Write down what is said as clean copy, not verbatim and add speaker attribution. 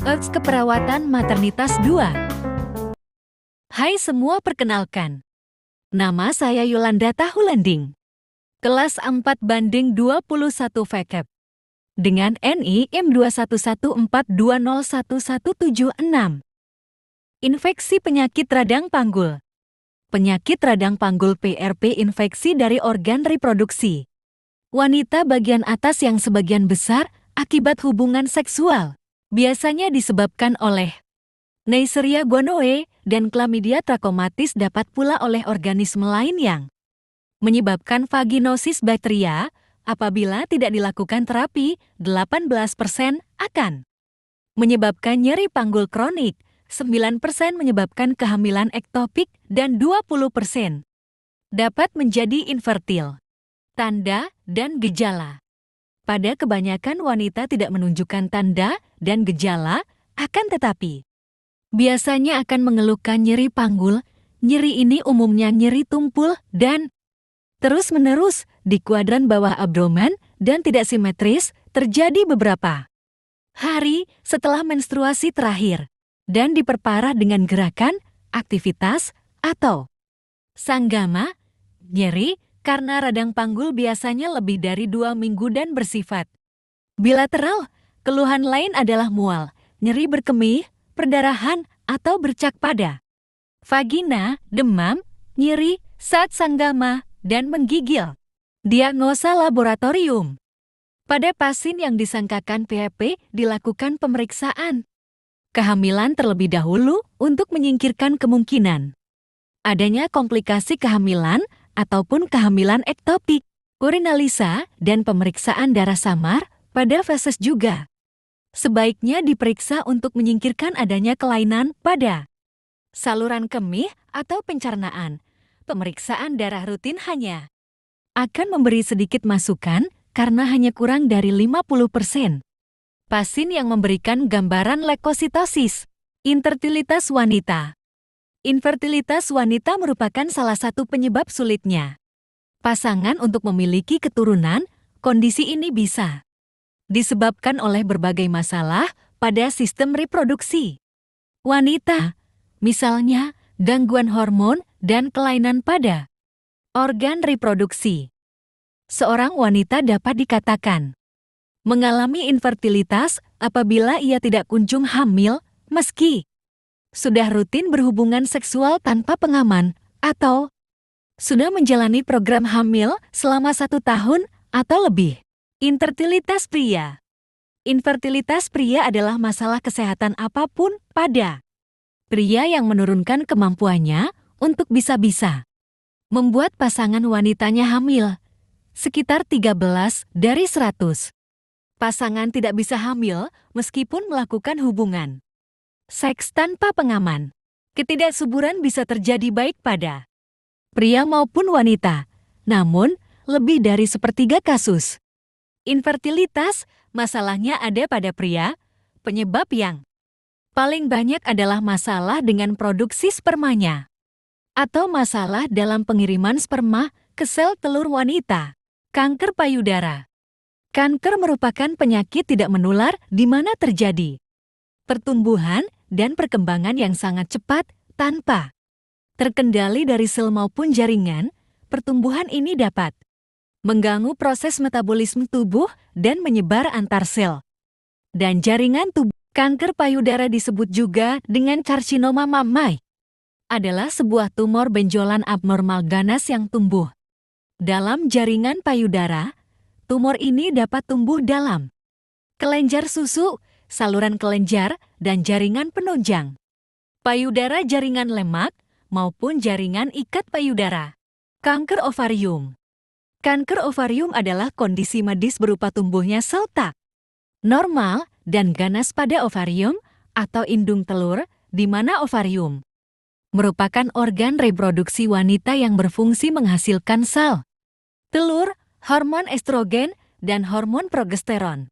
Speaker 1: Tips Keperawatan Maternitas 2. Hai semua, perkenalkan. Nama saya Yolanda Tahulanding. Kelas 4/21 VKEP. Dengan NI M21142011176. Infeksi penyakit radang panggul. Penyakit radang panggul PRP infeksi dari organ reproduksi wanita bagian atas yang sebagian besar akibat hubungan seksual. Biasanya disebabkan oleh Neisseria gonorrhoeae dan Chlamydia trachomatis, dapat pula oleh organisme lain yang menyebabkan vaginosis bakteria. Apabila tidak dilakukan terapi, 18% akan menyebabkan nyeri panggul kronik, 9% menyebabkan kehamilan ektopik, dan 20% dapat menjadi infertil. Tanda dan gejala. Pada kebanyakan wanita tidak menunjukkan tanda dan gejala, akan tetapi biasanya akan mengeluhkan nyeri panggul. Nyeri ini umumnya nyeri tumpul dan terus-menerus di kuadran bawah abdomen dan tidak simetris, terjadi beberapa hari setelah menstruasi terakhir dan diperparah dengan gerakan, aktivitas, atau sanggama. Nyeri karena radang panggul biasanya lebih dari 2 minggu dan bersifat bilateral. Keluhan lain adalah mual, nyeri berkemih, perdarahan, atau bercak pada vagina, demam, nyeri saat sanggama, dan menggigil. Diagnosa laboratorium. Pada pasien yang disangkakan PHP, dilakukan pemeriksaan kehamilan terlebih dahulu untuk menyingkirkan kemungkinan adanya komplikasi kehamilan ataupun kehamilan ektopik, urinalisa, dan pemeriksaan darah samar pada feses juga sebaiknya diperiksa untuk menyingkirkan adanya kelainan pada saluran kemih atau pencernaan. Pemeriksaan darah rutin hanya akan memberi sedikit masukan karena hanya kurang dari 50%. Pasien yang memberikan gambaran leukositosis. Infertilitas wanita. Infertilitas wanita merupakan salah satu penyebab sulitnya pasangan untuk memiliki keturunan. Kondisi ini bisa disebabkan oleh berbagai masalah pada sistem reproduksi wanita, misalnya gangguan hormon dan kelainan pada organ reproduksi. Seorang wanita dapat dikatakan mengalami infertilitas apabila ia tidak kunjung hamil meski sudah rutin berhubungan seksual tanpa pengaman atau sudah menjalani program hamil selama 1 tahun atau lebih. Infertilitas pria. Infertilitas pria adalah masalah kesehatan apapun pada pria yang menurunkan kemampuannya untuk bisa-bisa membuat pasangan wanitanya hamil. Sekitar 13 dari 100 pasangan tidak bisa hamil meskipun melakukan hubungan seks tanpa pengaman. Ketidaksuburan bisa terjadi baik pada pria maupun wanita, namun lebih dari sepertiga kasus infertilitas masalahnya ada pada pria. Penyebab yang paling banyak adalah masalah dengan produksi spermanya atau masalah dalam pengiriman sperma ke sel telur wanita. Kanker payudara. Kanker merupakan penyakit tidak menular di mana terjadi pertumbuhan dan perkembangan yang sangat cepat tanpa terkendali dari sel maupun jaringan. Pertumbuhan ini dapat mengganggu proses metabolisme tubuh dan menyebar antar sel dan jaringan tubuh. Kanker payudara disebut juga dengan karsinoma mammae. Adalah sebuah tumor benjolan abnormal ganas yang tumbuh dalam jaringan payudara. Tumor ini dapat tumbuh dalam kelenjar susu, saluran kelenjar, dan jaringan penunjang payudara, jaringan lemak, maupun jaringan ikat payudara. Kanker ovarium. Kanker ovarium adalah kondisi medis berupa tumbuhnya sel tak normal dan ganas pada ovarium atau indung telur, di mana ovarium merupakan organ reproduksi wanita yang berfungsi menghasilkan sel telur, hormon estrogen, dan hormon progesteron.